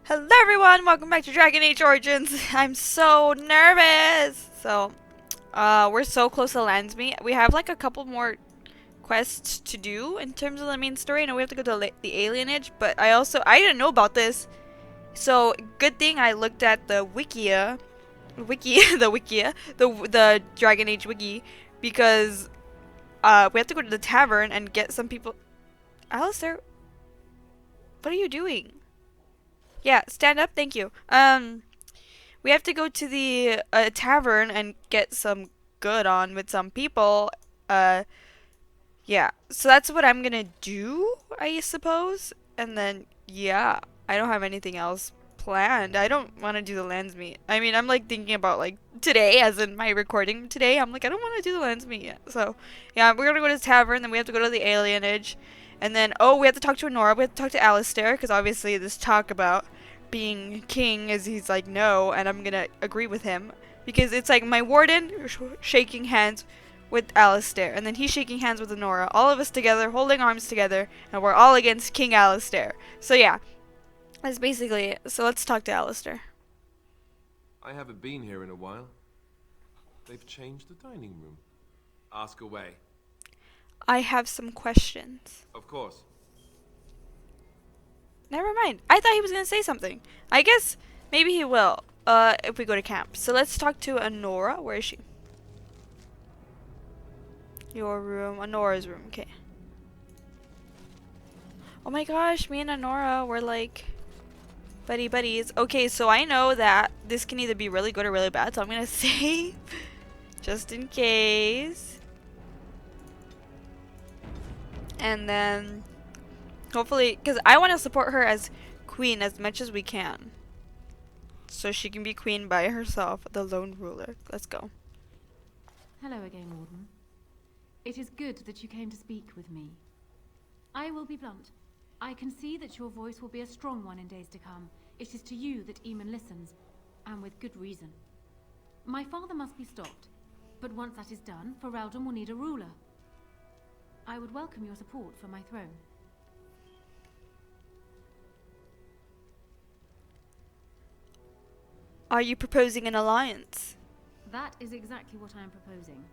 Hello everyone, welcome back to Dragon Age Origins. I'm so nervous. We're so close to Landsmeet. We have like a couple more quests to do in terms of the main story. And we have to go to the Alienage, but I didn't know about this. So good thing I looked at the the Dragon Age wiki, because we have to go to the tavern and get some people. Alistair, what are you doing? Yeah, stand up. Thank you. We have to go to the tavern and get some good on with some people. Uh, yeah. So that's what I'm gonna do, I suppose. And then, yeah, I don't have anything else planned. I don't want to do the lands meet. I mean, I'm like thinking about like today, as in my recording today. I'm like, I don't want to do the lands meet yet. So, yeah, we're gonna go to the tavern. Then we have to go to the alienage. And then, oh, we have to talk to Honora. We have to talk to Alistair, because obviously this talk about being king is he's like, no, and I'm gonna agree with him. Because it's like my warden shaking hands with Alistair, and then he's shaking hands with Honora. All of us together, holding arms together, and we're all against King Alistair. So yeah, that's basically it. So let's talk to Alistair. I haven't been here in a while. They've changed the dining room. Ask away. I have some questions. Of course. Never mind. I thought he was gonna say something. I guess maybe he will. If we go to camp. So let's talk to Honora. Where is she? Your room. Honora's room. Okay. Oh my gosh, me and Honora were like buddies. Okay, so I know that this can either be really good or really bad, so I'm gonna save just in case. And then hopefully, because I want to support her as queen as much as we can, so she can be queen by herself, the lone ruler. Let's go. Hello again, Warden. It is good that you came to speak with me. I will be blunt. I can see that your voice will be a strong one in days to come. It is to you that Eamon listens, and with good reason. My father must be stopped, but once that is done, Ferelden will need a ruler. I would welcome your support for my throne. Are you proposing an alliance? That is exactly what I am proposing.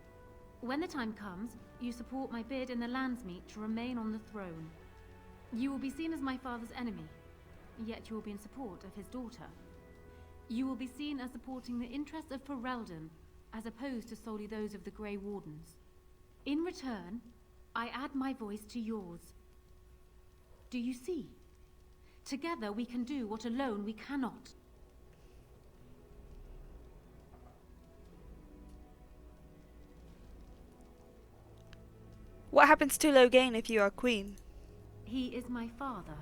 When the time comes, you support my bid in the Landsmeet to remain on the throne. You will be seen as my father's enemy, yet you will be in support of his daughter. You will be seen as supporting the interests of Ferelden, as opposed to solely those of the Grey Wardens. In return, I add my voice to yours. Do you see? Together we can do what alone we cannot. What happens to Logain if you are queen? He is my father,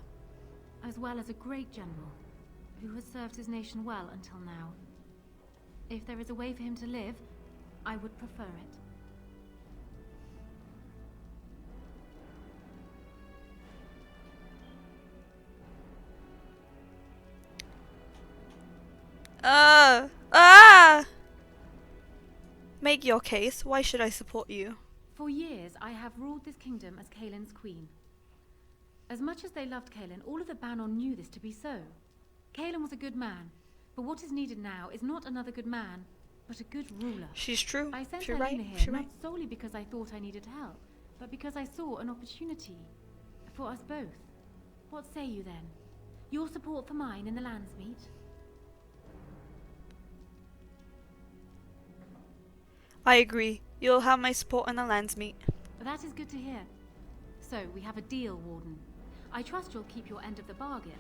as well as a great general, who has served his nation well until now. If there is a way for him to live, I would prefer it. Ah! Make your case. Why should I support you? For years, I have ruled this kingdom as Kaelin's queen. As much as they loved Kaelin, all of the Banon knew this to be so. Kaelin was a good man, but what is needed now is not another good man, but a good ruler. She's true. I sent She's Alina right. here She's not right. solely because I thought I needed help, but because I saw an opportunity for us both. What say you then? Your support for mine in the Landsmeet? I agree. You'll have my support in the Landsmeet. That is good to hear. So, we have a deal, Warden. I trust you'll keep your end of the bargain.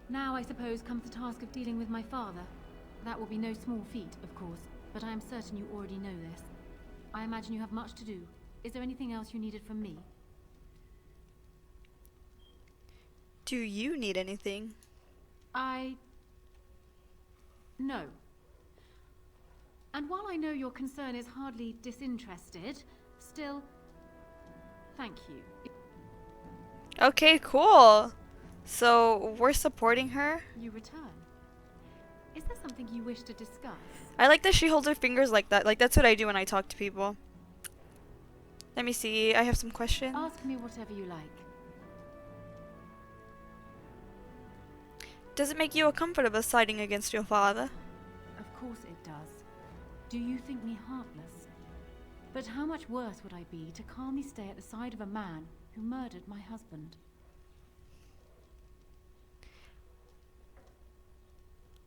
Now, I suppose, comes the task of dealing with my father. That will be no small feat, of course, but I am certain you already know this. I imagine you have much to do. Is there anything else you needed from me? Do you need anything? No. And while I know your concern is hardly disinterested, still, thank you. Okay, cool. So, we're supporting her? You return. Is there something you wish to discuss? I like that she holds her fingers like that. Like, that's what I do when I talk to people. Let me see. I have some questions. Ask me whatever you like. Does it make you uncomfortable siding against your father? Of course it does. Do you think me heartless? But how much worse would I be to calmly stay at the side of a man who murdered my husband?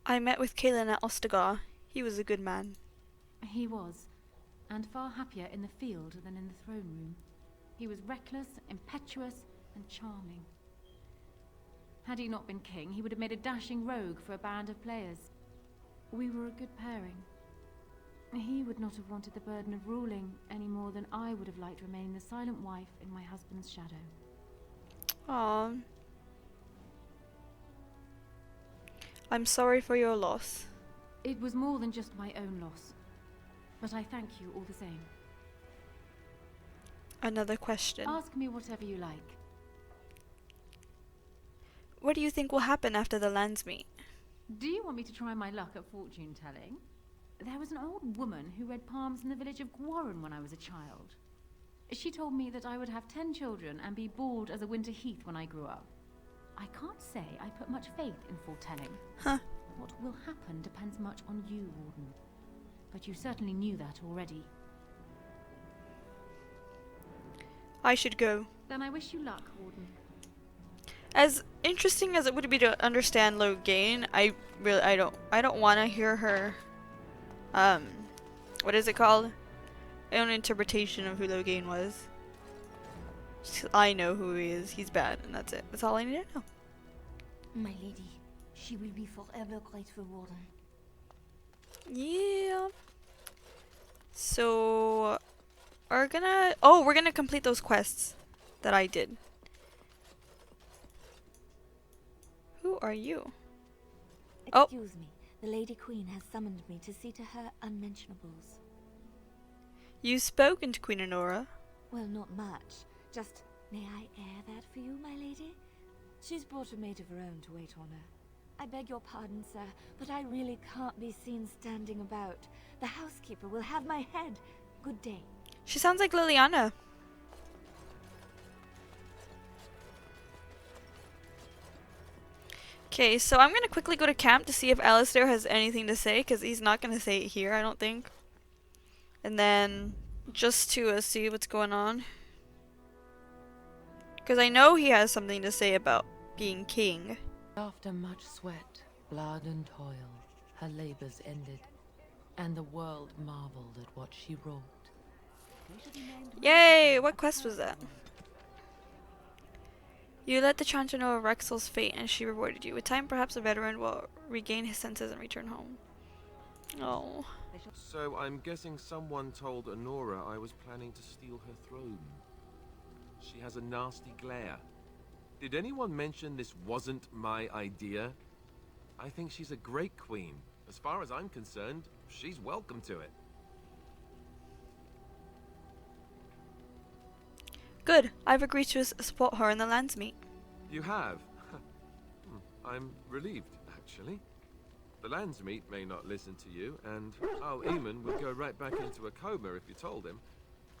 I met with Kaelin at Ostagar. He was a good man. He was, and far happier in the field than in the throne room. He was reckless, impetuous, and charming. Had he not been king, he would have made a dashing rogue for a band of players. We were a good pairing. He would not have wanted the burden of ruling any more than I would have liked remaining the silent wife in my husband's shadow. Aww. I'm sorry for your loss. It was more than just my own loss, but I thank you all the same. Another question. Ask me whatever you like. What do you think will happen after the lands meet? Do you want me to try my luck at fortune-telling? There was an old woman who read palms in the village of Gwarren when I was a child. She told me that I would have 10 children and be bald as a winter heath when I grew up. I can't say I put much faith in foretelling. Huh. What will happen depends much on you, Warden. But you certainly knew that already. I should go. Then I wish you luck, Warden. As interesting as it would be to understand Loghain, I don't want to hear her what is it called? My own interpretation of who Loghain was. I know who he is. He's bad, and that's it. That's all I need to know. My lady, she will be forever grateful, Warden. Yeah. So we're gonna complete those quests that I did. Who are you? Oh. Excuse me, the Lady Queen has summoned me to see to her unmentionables. You've spoken to Queen Honora. Well, not much. Just, may I air that for you, my lady? She's brought a maid of her own to wait on her. I beg your pardon, sir, but I really can't be seen standing about. The housekeeper will have my head. Good day. She sounds like Liliana. Okay, so I'm gonna quickly go to camp to see if Alistair has anything to say, because he's not gonna say it here, I don't think. And then, just to see what's going on. Because I know he has something to say about being king. After much sweat, blood and toil, her labors ended, and the world marveled at what she wrought. Yay! What quest was that? You let the Chanter know of Rexel's fate, and she rewarded you. With time, perhaps a veteran will regain his senses and return home. Oh. So I'm guessing someone told Honora I was planning to steal her throne. She has a nasty glare. Did anyone mention this wasn't my idea? I think she's a great queen. As far as I'm concerned, she's welcome to it. Good. I've agreed to support her in the lands meet. You have? I'm relieved, actually. The Landsmeet may not listen to you, and Al Eamon would go right back into a coma if you told him.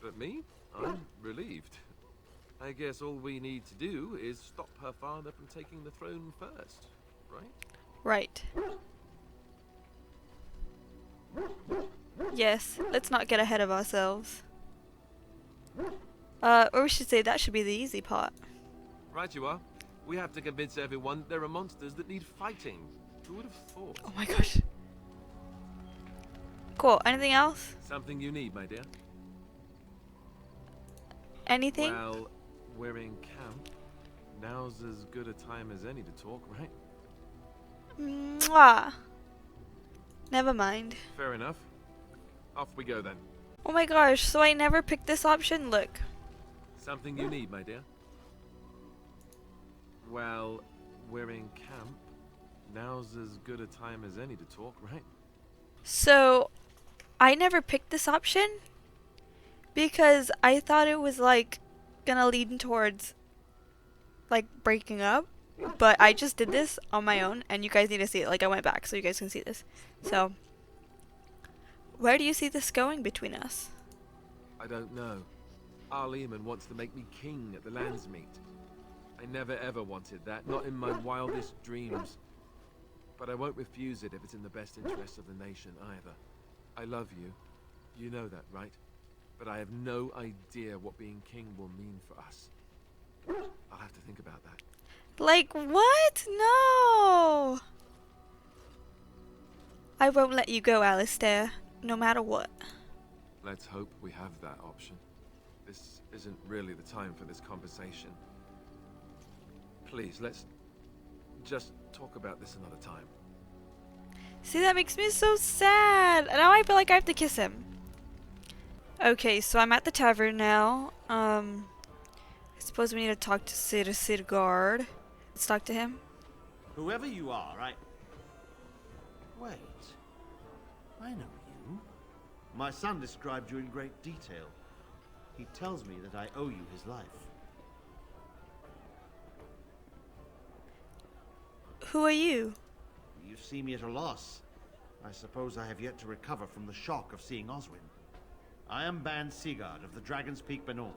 But me? I'm relieved. I guess all we need to do is stop her father from taking the throne first, right? Right. Yes, let's not get ahead of ourselves. Or we should say that should be the easy part. Right you are. We have to convince everyone there are monsters that need fighting. Who would have thought? Oh my gosh. Cool. Anything else? Something you need, my dear. Anything? Well, we're in camp. Now's as good a time as any to talk, right? Mwah. Never mind. Fair enough. Off we go then. Oh my gosh, so I never picked this option? Look. Something you need, my dear. Well, we're in camp. Now's as good a time as any to talk, right? So, I never picked this option because I thought it was like gonna lead towards like breaking up, but I just did this on my own and you guys need to see it. Like I went back so you guys can see this. So, where do you see this going between us? I don't know. Al Eamon wants to make me king at the Landsmeet. I never ever wanted that, not in my wildest dreams. But I won't refuse it if it's in the best interest of the nation either. I love you. You know that, right? But I have no idea what being king will mean for us. I'll have to think about that. Like, what? No! I won't let you go, Alistair, no matter what. Let's hope we have that option. This isn't really the time for this conversation. Please, let's just talk about this another time. See, that makes me so sad. And now I feel like I have to kiss him. Okay, so I'm at the tavern now. I suppose we need to talk to Sidgard. Let's talk to him. Whoever you are, Wait. I know you. My son described you in great detail. He tells me that I owe you his life. Who are you? You see me at a loss. I suppose I have yet to recover from the shock of seeing Oswin. I am Ban Sigurd of the Dragon's Peak Benorn,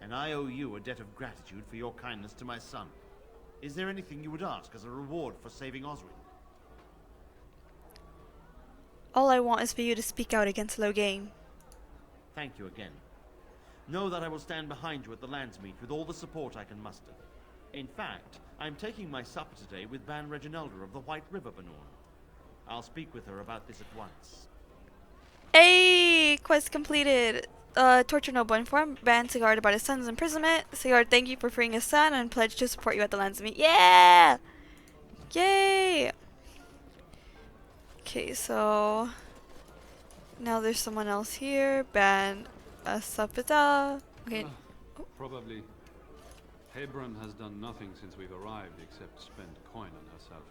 and I owe you a debt of gratitude for your kindness to my son. Is there anything you would ask as a reward for saving Oswin? All I want is for you to speak out against Loghain. Thank you again. Know that I will stand behind you at the Landsmeet with all the support I can muster. In fact, I am taking my supper today with Ban Reginalda of the White River Benorn. I'll speak with her about this at once. Hey! Quest completed. Torture Noble informed Ban Sigurd about his son's imprisonment. Sigurd, thank you for freeing his son and pledged to support you at the Landsmeet. Yeah! Yay! Okay, so now there's someone else here. Ban Sapita. Okay. Probably. Hebron has done nothing since we've arrived except spend coin on herself.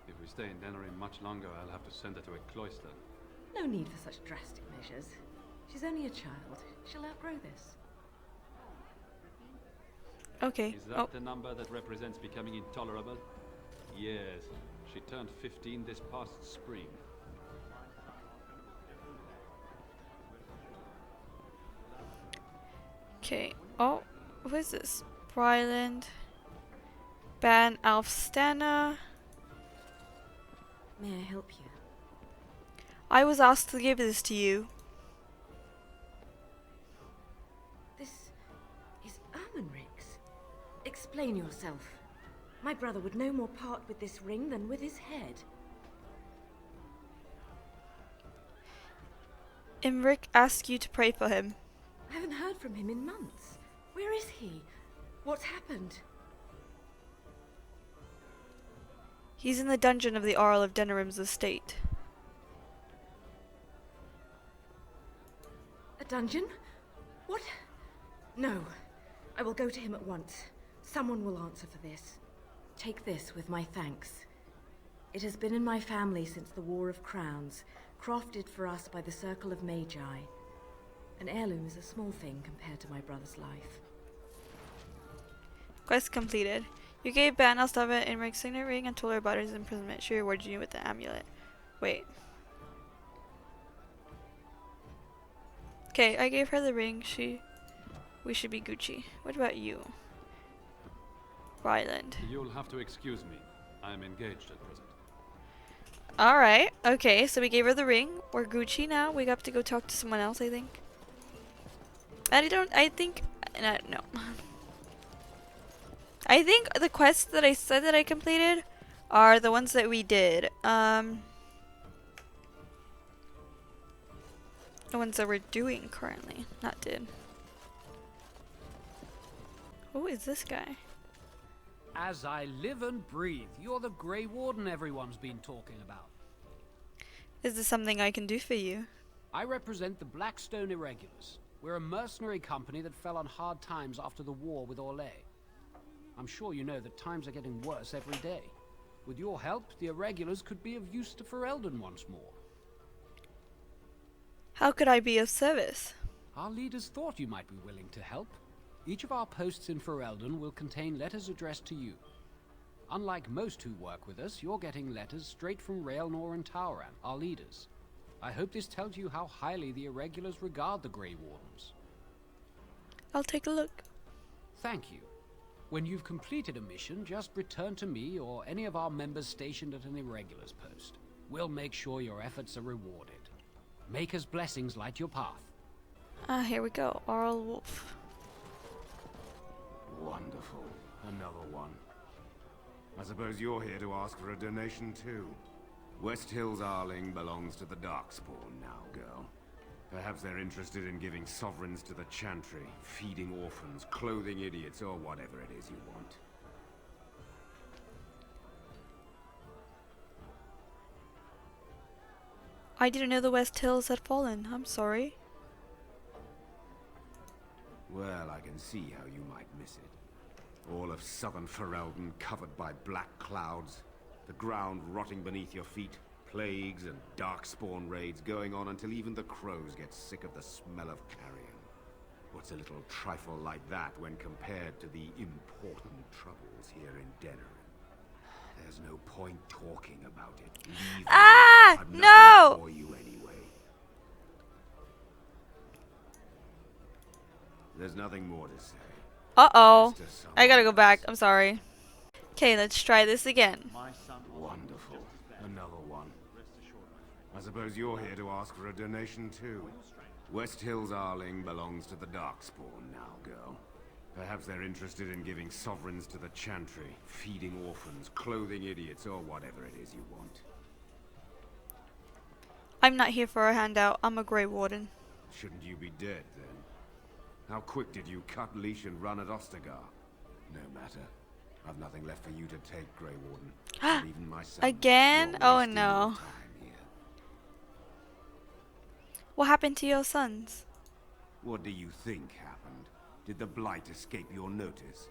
If we stay in Denerim much longer, I'll have to send her to a cloister. No need for such drastic measures. She's only a child. She'll outgrow this. Okay. Is that the number that represents becoming intolerable? Yes. She turned 15 this past spring. Okay. Oh, who is this? Bryland. Ban Alfstana. May I help you? I was asked to give this to you. This is Ermenric's. Explain yourself. My brother would no more part with this ring than with his head. Imric asked you to pray for him. I haven't heard from him in months. Where is he? What's happened? He's in the dungeon of the Arl of Denerim's estate. A dungeon? What? No. I will go to him at once. Someone will answer for this. Take this with my thanks. It has been in my family since the War of Crowns, crafted for us by the Circle of Magi. An heirloom is a small thing compared to my brother's life. Quest completed. You gave Ban Alstava Imric's signet ring and told her about his imprisonment. She rewarded you with the amulet. Wait. Okay, I gave her the ring. We should be Gucci. What about you? Ryland. You'll have to excuse me. I am engaged at present. Alright, okay, so we gave her the ring. We're Gucci now. We have to go talk to someone else, I think. No. I think the quests that I said that I completed are the ones that we did. The ones that we're doing currently, not did. Who is this guy? As I live and breathe, you're the Grey Warden everyone's been talking about. Is this something I can do for you? I represent the Blackstone Irregulars. We're a mercenary company that fell on hard times after the war with Orlais. I'm sure you know that times are getting worse every day. With your help, the Irregulars could be of use to Ferelden once more. How could I be of service? Our leaders thought you might be willing to help. Each of our posts in Ferelden will contain letters addressed to you. Unlike most who work with us, you're getting letters straight from Raelnor and Tauran, our leaders. I hope this tells you how highly the Irregulars regard the Grey Wardens. I'll take a look. Thank you. When you've completed a mission, just return to me or any of our members stationed at an irregulars post. We'll make sure your efforts are rewarded. Maker's blessings light your path. Ah, here we go. Arl Wolf. Wonderful. Another one. I suppose you're here to ask for a donation too. West Hills Arling belongs to the Darkspawn now, girl. Perhaps they're interested in giving sovereigns to the Chantry, feeding orphans, clothing idiots, or whatever it is you want. I didn't know the West Hills had fallen. I'm sorry. Well, I can see how you might miss it. All of southern Ferelden covered by black clouds, the ground rotting beneath your feet, plagues and darkspawn raids going on until even the crows get sick of the smell of carrion. What's a little trifle like that when compared to the important troubles here in Denerim? There's no point talking about it. Leave me. Ah! I've nothing No! for you anyway. There's nothing more to say. Uh-oh. Just to I gotta go summarize. back. I'm sorry. Okay, let's try this again. My son Wonderful. Another one. I suppose you're here to ask for a donation too. West Hills Arling belongs to the Darkspawn now, girl. Perhaps they're interested in giving sovereigns to the Chantry, feeding orphans, clothing idiots, or whatever it is you want. I'm not here for a handout. I'm a Grey Warden. Shouldn't you be dead, then? How quick did you cut leash and run at Ostagar? No matter. I've nothing left for you to take, Grey Warden. Not even my son. Again? You're Oh wasting your no. time here. What happened to your sons? What do you think happened? Did the Blight escape your notice?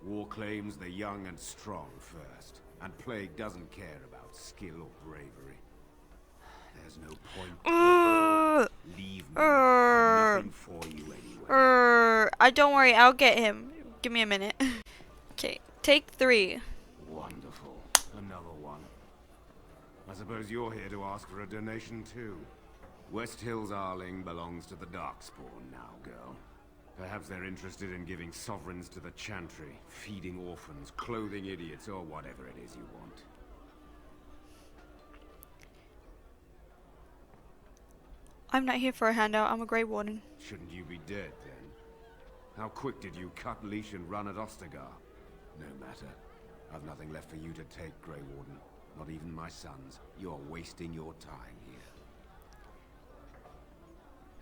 War claims the young and strong first, and Plague doesn't care about skill or bravery. There's no point. Leave me. I've nothing for you anyway. Don't worry. I'll get him. Give me a minute. Okay, take 3. Wonderful. Another one. I suppose you're here to ask for a donation too. West Hills Arling belongs to the Darkspawn now, girl. Perhaps they're interested in giving sovereigns to the Chantry, feeding orphans, clothing idiots, or whatever it is you want. I'm not here for a handout. I'm a Grey Warden. Shouldn't you be dead, then? How quick did you cut leash and run at Ostagar? No matter. I've nothing left for you to take, Grey Warden. Not even my sons. You're wasting your time here.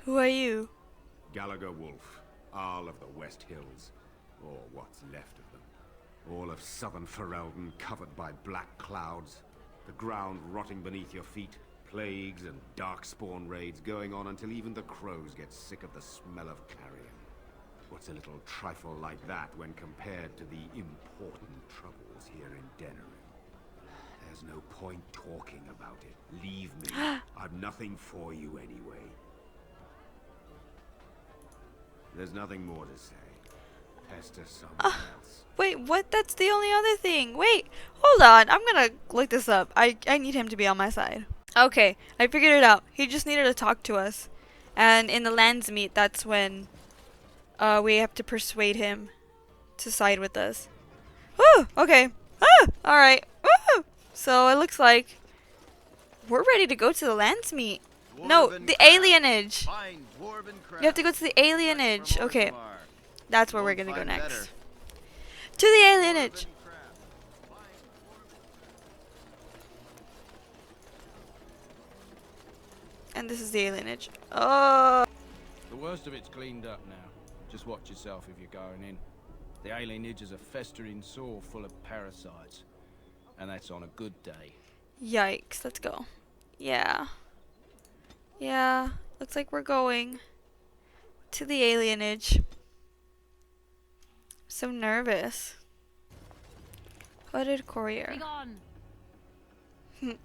Who are you? Gallagher Wolf, Arl of the West Hills, or what's left of them. All of southern Ferelden covered by black clouds, the ground rotting beneath your feet, plagues and darkspawn raids going on until even the crows get sick of the smell of carrion. What's a little trifle like that when compared to the important troubles here in Denerim? There's no point talking about it. Leave me. I've nothing for you anyway. There's nothing more to say. Pester someone else. Wait, what? That's the only other thing. Wait, hold on. I'm gonna look this up. I need him to be on my side. Okay, I figured it out. He just needed to talk to us. And in the lands meet, that's when we have to persuade him to side with us. Woo! Okay. Alright. Woo! So it looks like we're ready to go to the lands meet. No, the Alienage. You have to go to the Alienage. Okay. That's where we're gonna go next. To the Alienage. And this is the Alienage. Oh. The worst of it's cleaned up now. Just watch yourself if you're going in. The alienage is a festering sore full of parasites. And that's on a good day. Yikes. Let's go. Yeah. Yeah. Looks like we're going to the Alienage. So nervous. Hooded courier. Be gone.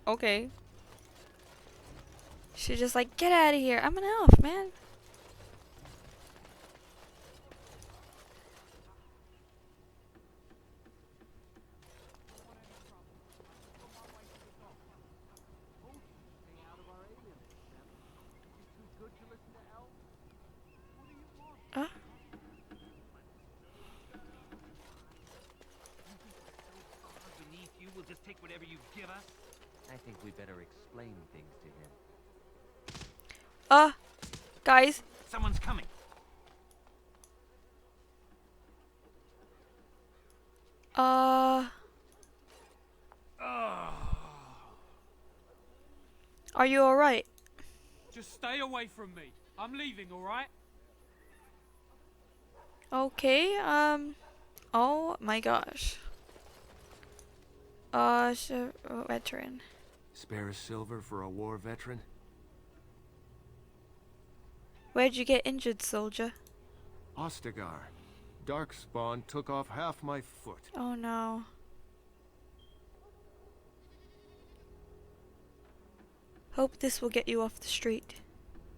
Okay. She's just like, get out of here. I'm an elf, man. whatever you give us? I think we better explain things to him. Guys. Someone's coming. Are you alright? Just stay away from me. I'm leaving, alright? Okay, oh my gosh. Veteran. Spare a silver for a war veteran? Where'd you get injured, soldier? Ostagar. Darkspawn took off half my foot. Oh no. Hope this will get you off the street.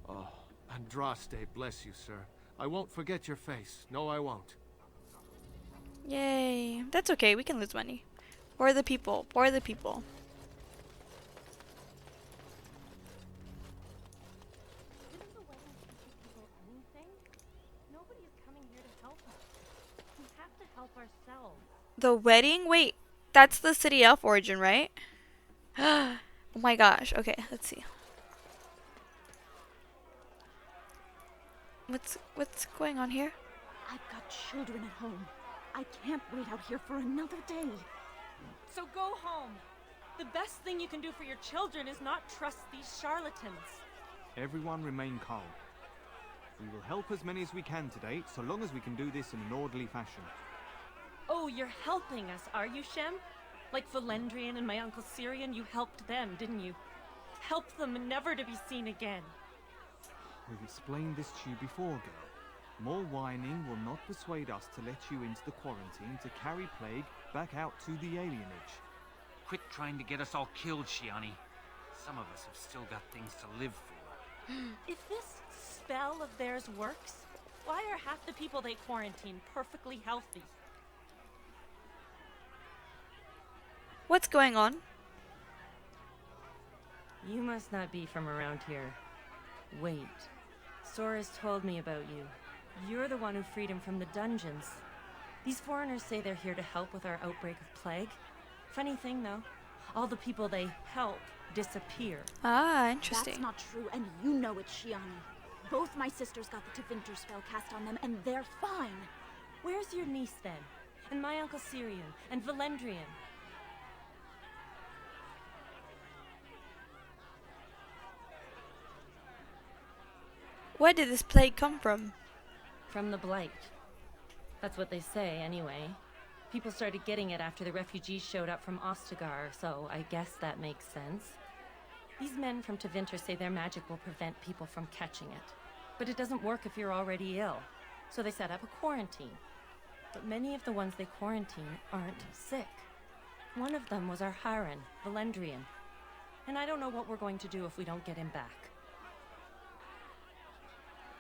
Oh, Andraste, bless you, sir. I won't forget your face. No, I won't. Yay. That's okay, we can lose money. For the people, for the people. Didn't the wedding teach people anything? Nobody is coming here to help us. We have to help ourselves. The wedding? Wait, that's the city elf origin, right? Oh my gosh. Okay, let's see. What's going on here? I've got children at home. I can't wait out here for another day. So go home. The best thing you can do for your children is not trust these charlatans. Everyone remain calm. We will help as many as we can today, so long as we can do this in an orderly fashion. Oh, you're helping us, are you, Shem? Like Valendrian and my Uncle Syrian, you helped them, didn't you? Help them never to be seen again. We've explained this to you before, girl. More whining will not persuade us to let you into the quarantine to carry plague back out to the alienage. Quit trying to get us all killed, Shiani. Some of us have still got things to live for. If this spell of theirs works, why are half the people they quarantine perfectly healthy? What's going on? You must not be from around here. Wait. Sora's told me about you. You're the one who freed him from the dungeons. These foreigners say they're here to help with our outbreak of plague. Funny thing, though. All the people they help disappear. Ah, interesting. That's not true, and you know it, Shiani. Both my sisters got the Tevinter spell cast on them, and they're fine. Where's your niece, then? And my Uncle Syrian? And Valendrian? Where did this plague come from? From the Blight. That's what they say, anyway. People started getting it after the refugees showed up from Ostagar, so I guess that makes sense. These men from Tevinter say their magic will prevent people from catching it. But it doesn't work if you're already ill. So they set up a quarantine. But many of the ones they quarantine aren't sick. One of them was our Haran, Valendrian. And I don't know what we're going to do if we don't get him back.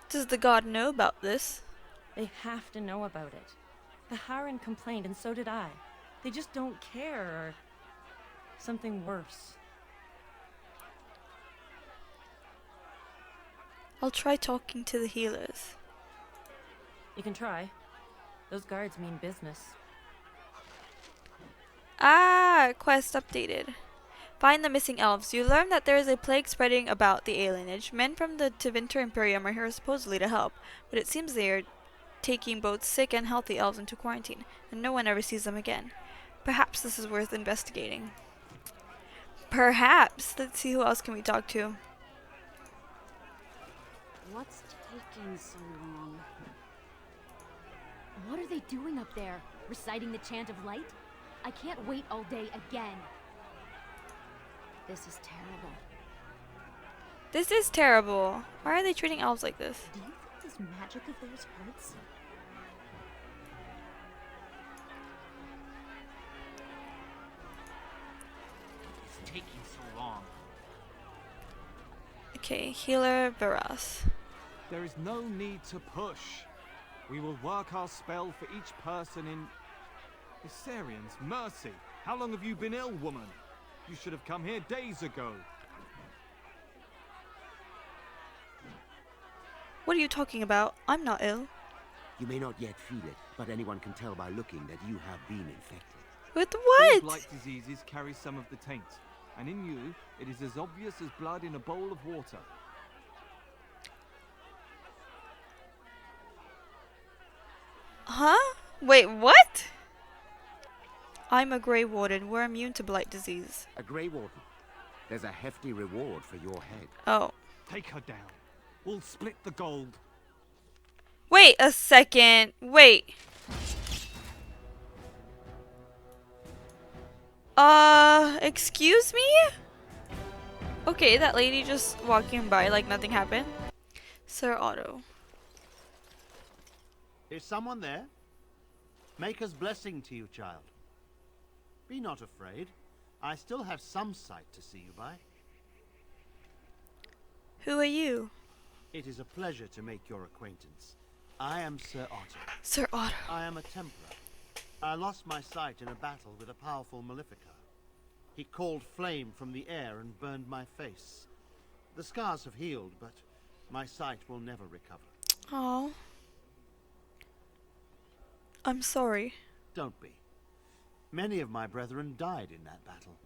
Does the god know about this? They have to know about it. The Haran complained, and so did I. They just don't care, or something worse. I'll try talking to the healers. You can try. Those guards mean business. Ah, quest updated. Find the missing elves. You learn that there is a plague spreading about the alienage. Men from the Tevinter Imperium are here supposedly to help, but it seems they are taking both sick and healthy elves into quarantine, and no one ever sees them again. Perhaps this is worth investigating. Perhaps. Let's see, who else can we talk to? What's taking so long? What are they doing up there? Reciting the chant of light? I can't wait all day again. This is terrible. This is terrible. Why are they treating elves like this? Do you think this magic of theirs hurts? It's taking so long. Okay, healer Varas. There is no need to push. We will work our spell for each person in... Isarians, mercy! How long have you been ill, woman? You should have come here days ago. What are you talking about? I'm not ill. You may not yet feel it, but anyone can tell by looking that you have been infected. With All what? blight diseases carry some of the taint, and in you, it is as obvious as blood in a bowl of water. Huh? Wait, what? I'm a Grey Warden. We're immune to blight disease. A Grey Warden. There's a hefty reward for your head. Oh. Take her down. We'll split the gold. Wait a second. Wait. Excuse me? Okay, that lady just walking by like nothing happened. Sir Otto. Is someone there? Maker's blessing to you, child. Be not afraid. I still have some sight to see you by. Who are you? It is a pleasure to make your acquaintance. I am Sir Otto. Sir Otto. I am a Templar. I lost my sight in a battle with a powerful Maleficar. He called flame from the air and burned my face. The scars have healed, but my sight will never recover. Oh. I'm sorry. Don't be. Many of my brethren died in that battle.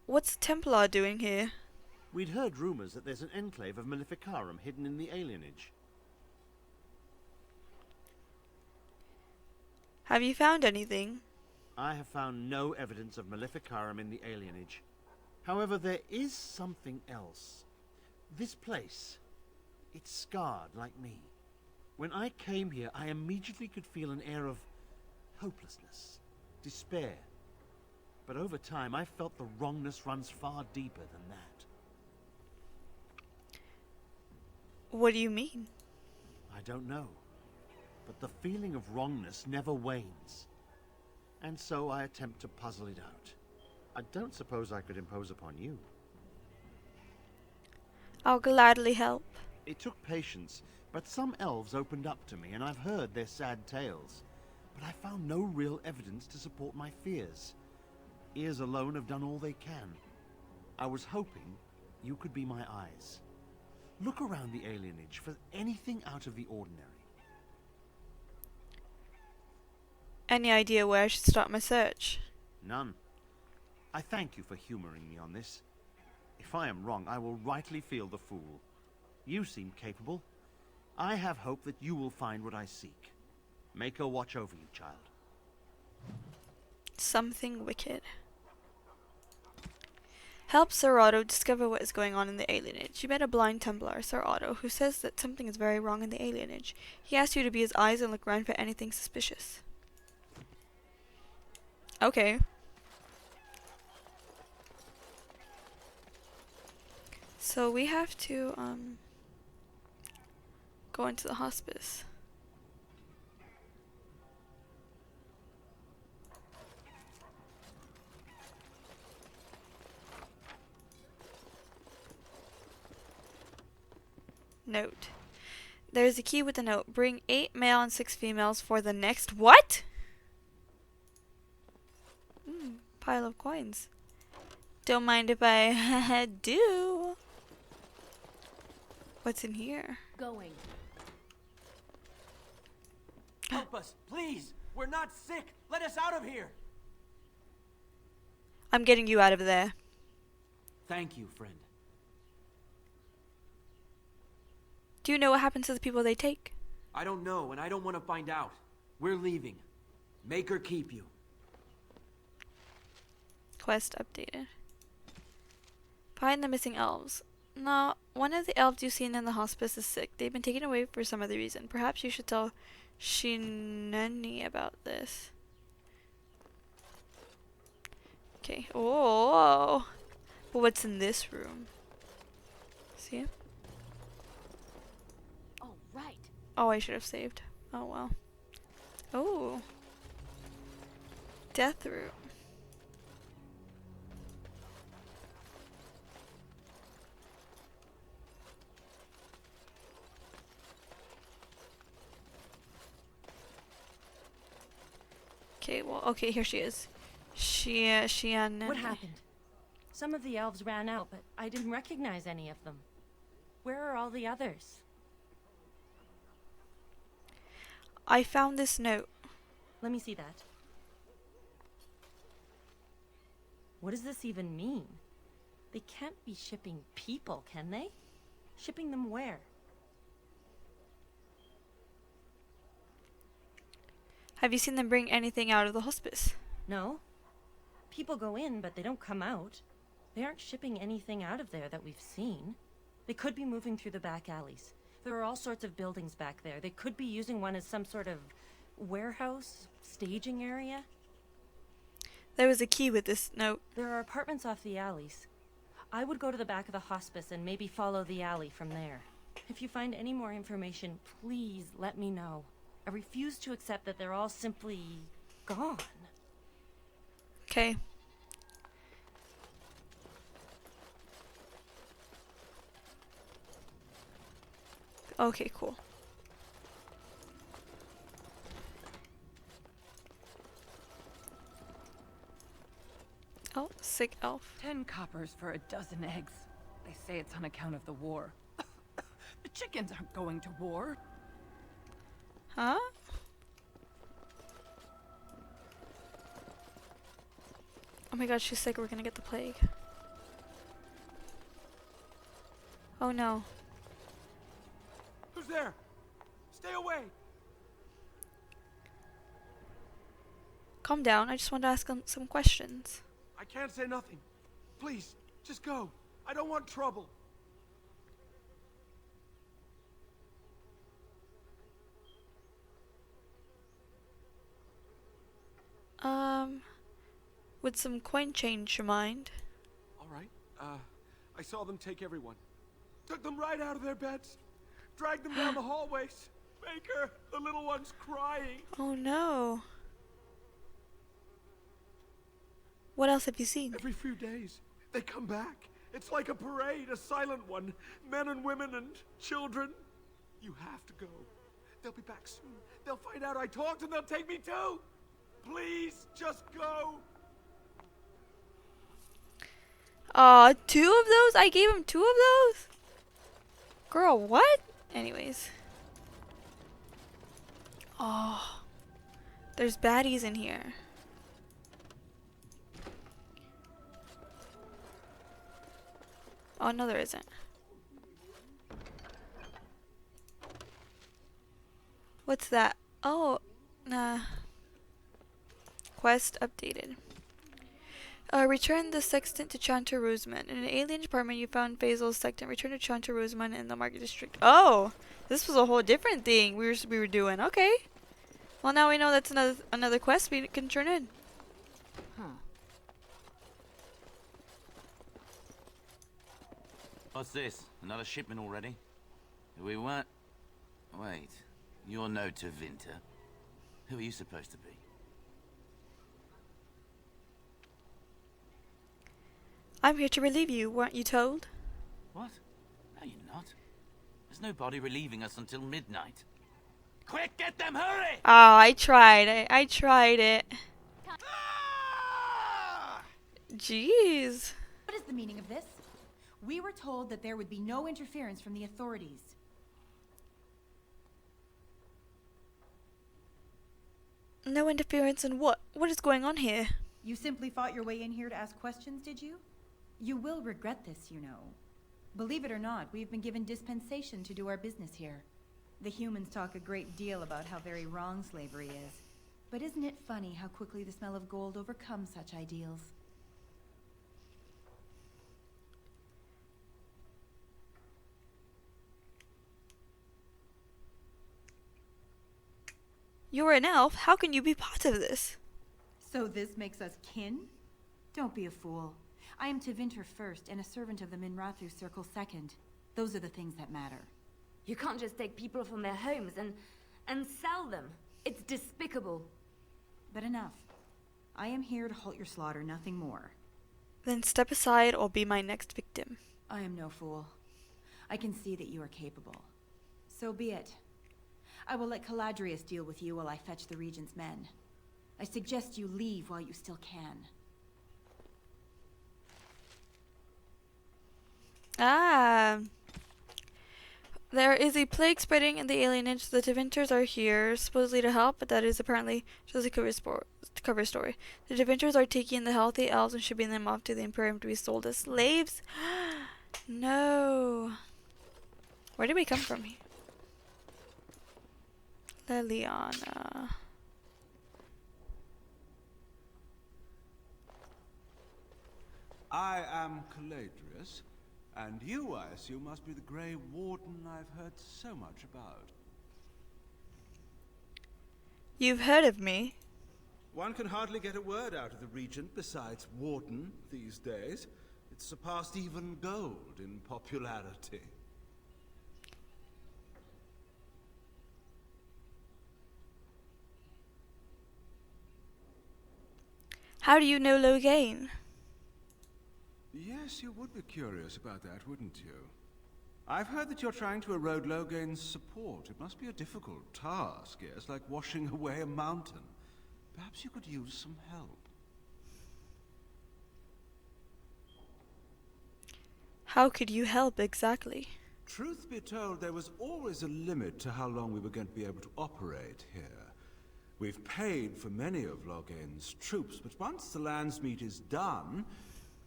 What's Templar doing here? We'd heard rumors that there's an enclave of Maleficarum hidden in the Alienage. Have you found anything? I have found no evidence of Maleficarum in the Alienage. However, there is something else. This place, it's scarred like me. When I came here, I immediately could feel an air of hopelessness, despair. But over time, I felt the wrongness runs far deeper than that. What do you mean? I don't know. But the feeling of wrongness never wanes. And so I attempt to puzzle it out. I don't suppose I could impose upon you. I'll gladly help. It took patience, but some elves opened up to me, and I've heard their sad tales. But I found no real evidence to support my fears. Ears alone have done all they can. I was hoping you could be my eyes. Look around the alienage for anything out of the ordinary. Any idea where I should start my search? None. I thank you for humoring me on this. If I am wrong, I will rightly feel the fool. You seem capable. I have hope that you will find what I seek. Make her watch over you, child. Something wicked. Help Sir Otto discover what is going on in the alienage. You met a blind Templar, Sir Otto, who says that something is very wrong in the alienage. He asked you to be his eyes and look around for anything suspicious. Okay. So we have to, go into the hospice. Note. There's a key with a note. Bring 8 male and 6 females for the next... What? Pile of coins. Don't mind if I do. What's in here? Going. Help us, please. We're not sick. Let us out of here. I'm getting you out of there. Thank you, friend. Do you know what happens to the people they take? I don't know, and I don't want to find out. We're leaving. Make her keep you. Quest updated. Find the missing elves. No, one of the elves you've seen in the hospice is sick. They've been taken away for some other reason. Perhaps you should tell Shinani about this. Okay. Oh. But what's in this room? See it? Oh, right. Oh, I should have saved. Oh, well. Oh. Death room. Okay, well, okay, here she is. Shian. What happened? Some of the elves ran out, but I didn't recognize any of them. Where are all the others? I found this note. Let me see that. What does this even mean? They can't be shipping people, can they? Shipping them where? Have you seen them bring anything out of the hospice? No. People go in, but they don't come out. They aren't shipping anything out of there that we've seen. They could be moving through the back alleys. There are all sorts of buildings back there. They could be using one as some sort of warehouse, staging area. There was a key with this note. There are apartments off the alleys. I would go to the back of the hospice and maybe follow the alley from there. If you find any more information, please let me know. I refuse to accept that they're all simply gone. Okay. Okay, cool. Oh, sick elf. 10 coppers for a dozen eggs. They say it's on account of the war. The chickens aren't going to war. Huh? Oh my god, she's sick. We're gonna get the plague. Oh no. Who's there? Stay away! Calm down. I just want to ask some questions. I can't say nothing. Please, just go. I don't want trouble. Would some coin change your mind? All right. I saw them take everyone. Took them right out of their beds. Dragged them down the hallways. Baker, the little one's crying. Oh no. What else have you seen? Every few days, they come back. It's like a parade, a silent one. Men and women and children. You have to go. They'll be back soon. They'll find out I talked and they'll take me too. Please, just go. Two of those? I gave him two of those? Girl, what? Anyways. Oh. There's baddies in here. Oh, no, there isn't. What's that? Oh, nah. Quest updated. Return the sextant to Chanter Roseman. In an alien department, you found Faisal's sextant. Return to Chanter Roseman in the Market District. Oh, this was a whole different thing we were doing. Okay. Well, now we know that's another quest we can turn in. Huh. What's this? Another shipment already? We weren't... Wait. You're no Tevinter. Who are you supposed to be? I'm here to relieve you, weren't you told? What? No, you're not. There's no body relieving us until midnight. Quick, get them, hurry! Oh, I tried. I tried it. Jeez. What is the meaning of this? We were told that there would be no interference from the authorities. No interference in what? What is going on here? You simply fought your way in here to ask questions, did you? You will regret this, you know. Believe it or not, we've been given dispensation to do our business here. The humans talk a great deal about how very wrong slavery is. But isn't it funny how quickly the smell of gold overcomes such ideals? You're an elf. How can you be part of this? So this makes us kin? Don't be a fool. I am Tevinter first and a servant of the Minrathu Circle second. Those are the things that matter. You can't just take people from their homes and sell them. It's despicable. But enough. I am here to halt your slaughter, nothing more. Then step aside or be my next victim. I am no fool. I can see that you are capable. So be it. I will let Caladrius deal with you while I fetch the Regent's men. I suggest you leave while you still can. There is a plague spreading in the alienage. The Devinters are here, supposedly to help, but that is apparently just a cover story. The Devinters are taking the healthy elves and shipping them off to the Imperium to be sold as slaves. No. Where did we come from? Liliana. I am Caladrius, and you, I assume, must be the Grey Warden I've heard so much about. You've heard of me. One can hardly get a word out of the Regent besides Warden these days. It's surpassed even gold in popularity. How do you know Loghain? Yes, you would be curious about that, wouldn't you? I've heard that you're trying to erode Loghain's support. It must be a difficult task, yes, like washing away a mountain. Perhaps you could use some help. How could you help exactly? Truth be told, there was always a limit to how long we were going to be able to operate here. We've paid for many of Loghain's troops, but once the Landsmeet is done,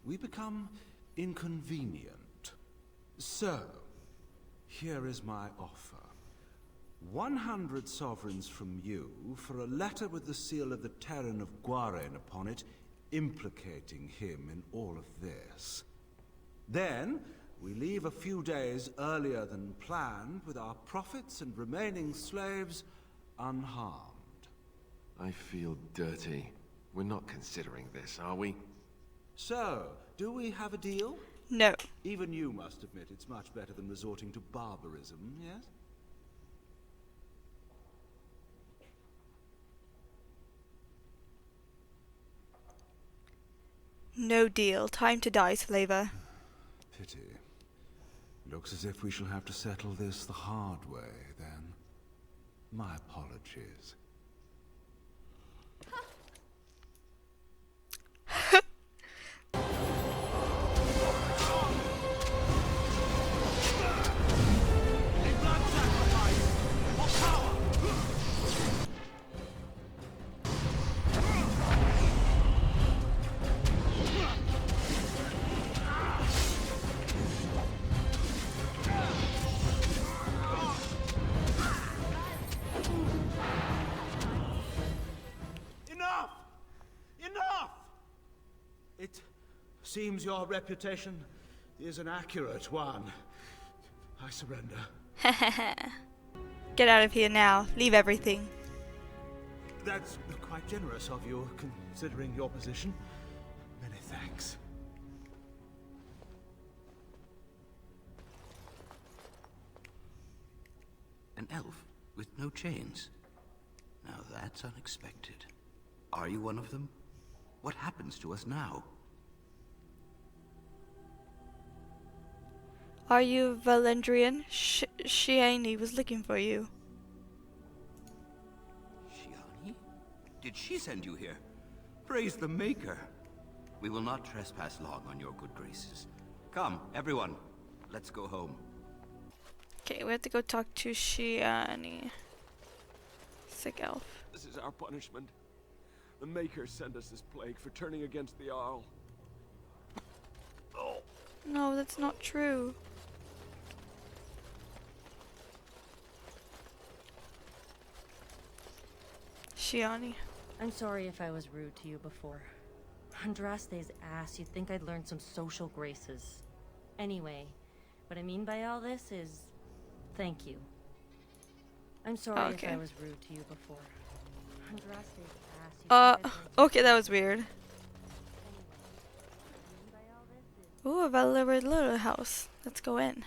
we become inconvenient. So, here is my offer. 100 sovereigns from you for a letter with the seal of the Terran of Guaren upon it, implicating him in all of this. Then, we leave a few days earlier than planned with our profits and remaining slaves unharmed. I feel dirty. We're not considering this, are we? So, do we have a deal? No. Even you must admit it's much better than resorting to barbarism, yes? No deal. Time to die, slaver. Pity. Looks as if we shall have to settle this the hard way, then. My apologies. Enough! Enough! It seems your reputation is an accurate one. I surrender. Get out of here now. Leave everything. That's quite generous of you, considering your position. Many thanks. An elf with no chains. Now that's unexpected. Are you one of them? What happens to us now? Are you Valendrian? Shiani was looking for you. Shiani? Did she send you here? Praise the Maker. We will not trespass long on your good graces. Come, everyone. Let's go home. Okay, we have to go talk to Shiani. Sick elf. This is our punishment. The Maker sent us this plague for turning against the Arl. Oh. No, that's not true. Shiani. I'm sorry if I was rude to you before. Andraste's ass, you'd think I'd learned some social graces. Anyway, what I mean by all this is, thank you. I'm sorry if I was rude to you before. Andraste's ass, Okay, that was weird. Ooh, a Valerian little house. Let's go in.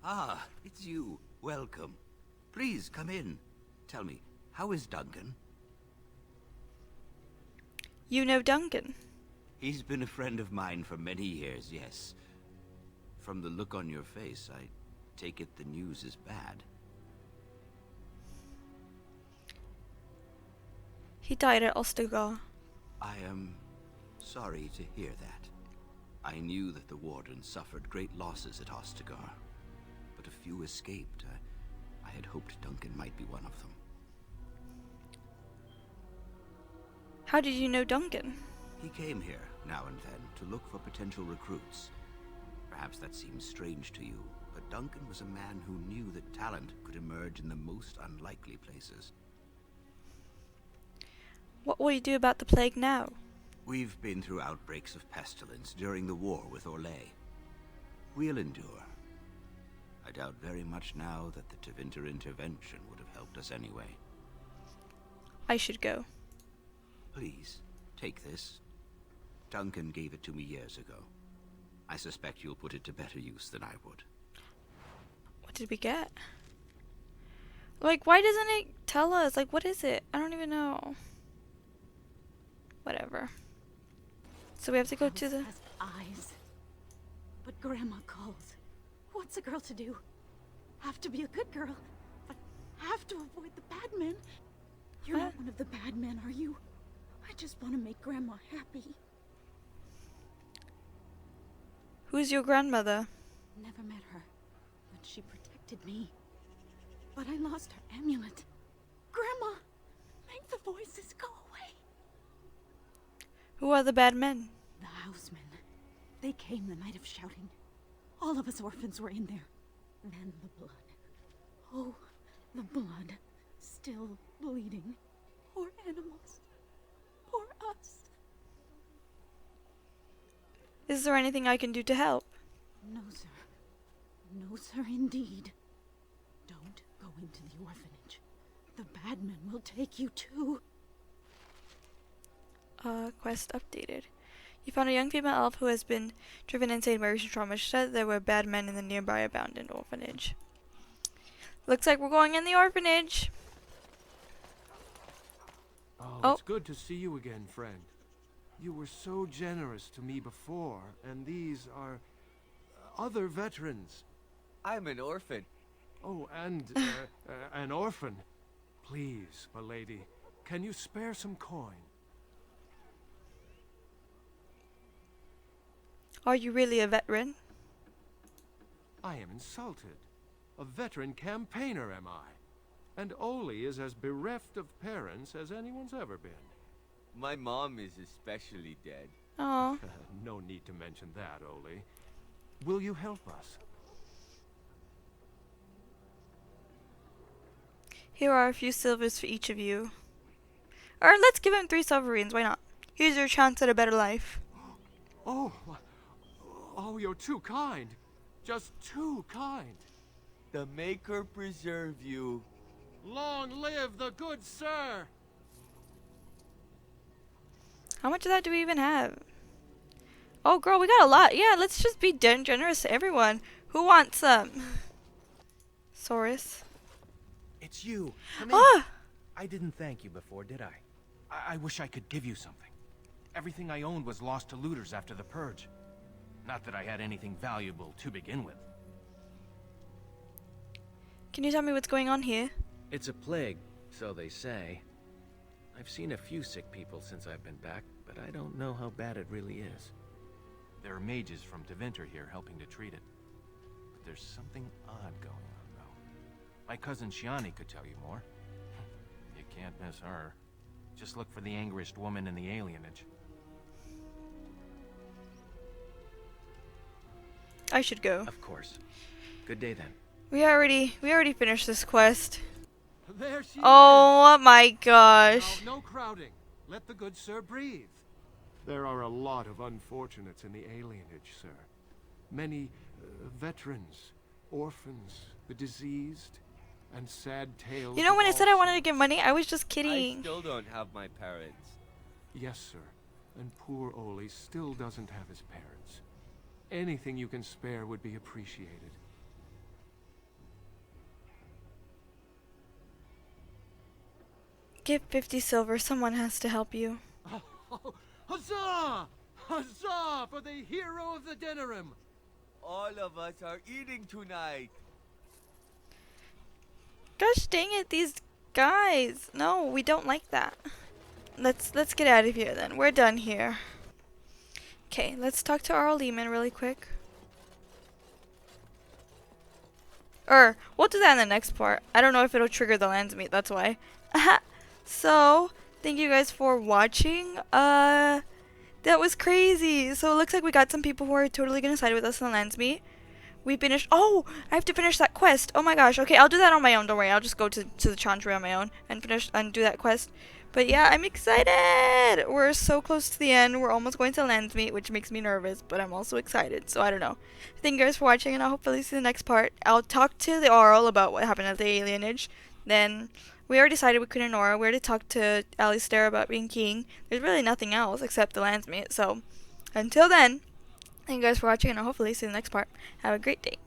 Ah, it's you. Welcome. Please, come in. Tell me, how is Duncan? You know Duncan? He's been a friend of mine for many years, yes. From the look on your face, I take it the news is bad. He died at Ostagar. I am sorry to hear that. I knew that the Warden suffered great losses at Ostagar, but a few escaped. I had hoped Duncan might be one of them. How did you know Duncan? He came here now and then to look for potential recruits. Perhaps that seems strange to you, but Duncan was a man who knew that talent could emerge in the most unlikely places. What will you do about the plague now? We've been through outbreaks of pestilence during the war with Orlais. We'll endure. I doubt very much now that the Tevinter intervention would have helped us anyway. I should go. Please, take this. Duncan gave it to me years ago. I suspect you'll put it to better use than I would. What did we get? Like, why doesn't it tell us? Like, what is it? I don't even know. Whatever. So we have to go to the... Has eyes. But Grandma calls. What's a girl to do? Have to be a good girl, but have to avoid the bad men. You're not one of the bad men, are you? I just want to make Grandma happy. Who's your grandmother? Never met her, but she protected me. But I lost her amulet. Grandma, make the voices go away. Who are the bad men? The housemen. They came the night of shouting. All of us orphans were in there. Then the blood. Oh, the blood. Still bleeding. Poor animals. Poor us. Is there anything I can do to help? No, sir. No, sir, indeed. Don't go into the orphanage. The bad men will take you too. Quest updated. You found a young female elf who has been driven insane by recent trauma. She said there were bad men in the nearby abandoned orphanage. Looks like we're going in the orphanage. Oh, it's good to see you again, friend. You were so generous to me before, and these are other veterans. I'm an orphan. Oh, and an orphan. Please, my lady, can you spare some coin? Are you really a veteran? I am insulted. A veteran campaigner, am I? And Oli is as bereft of parents as anyone's ever been. My mom is especially dead. Aww. No need to mention that, Oli. Will you help us? Here are a few silvers for each of you. Or let's give him 3 sovereigns, why not? Here's your chance at a better life. Oh, you're too kind. Just too kind. The Maker preserve you. Long live the good sir! How much of that do we even have? Oh, girl, we got a lot. Yeah, let's just be generous to everyone. Who wants some? Saurus. It's you. Come in. I didn't thank you before, did I? I wish I could give you something. Everything I owned was lost to looters after the purge. Not that I had anything valuable to begin with. Can you tell me what's going on here? It's a plague, so they say. I've seen a few sick people since I've been back, but I don't know how bad it really is. There are mages from Tevinter here helping to treat it. But there's something odd going on, though. My cousin Shiani could tell you more. You can't miss her. Just look for the angriest woman in the alienage. I should go. Of course. Good day then. We already finished this quest. There she Oh my gosh. No crowding. Let the good sir breathe. There are a lot of unfortunates in the alienage, sir. Many veterans, orphans, the diseased, and sad tales. You know, when I said I wanted to sorts. give money, I was just kidding. I still don't have my parents. Yes, sir. And poor Oli still doesn't have his parents. Anything you can spare would be appreciated. Give 50 silver. Someone has to help you. Oh, huzzah! Huzzah for the hero of the Denerim! All of us are eating tonight. Gosh dang it, these guys. No, we don't like that. Let's get out of here then. We're done here. Okay, let's talk to our Lehman really quick. Or, we'll do that in the next part. I don't know if it'll trigger the lands meet, that's why. So, thank you guys for watching. That was crazy. So it looks like we got some people who are totally gonna side with us in the lands meet. We finished. Oh, I have to finish that quest. Oh my gosh. Okay, I'll do that on my own. Don't worry. I'll just go to the Chantry on my own and finish and do that quest. But yeah, I'm excited. We're so close to the end. We're almost going to lands meet, which makes me nervous, but I'm also excited. So I don't know. Thank you guys for watching, and I'll hopefully see you in the next part. I'll talk to the Arl about what happened at the Alienage. Then we already decided with Queen and Nora. We already talked to Alistair about being king. There's really nothing else except the lands meet. So until then, thank you guys for watching, and I'll hopefully see you in the next part. Have a great day.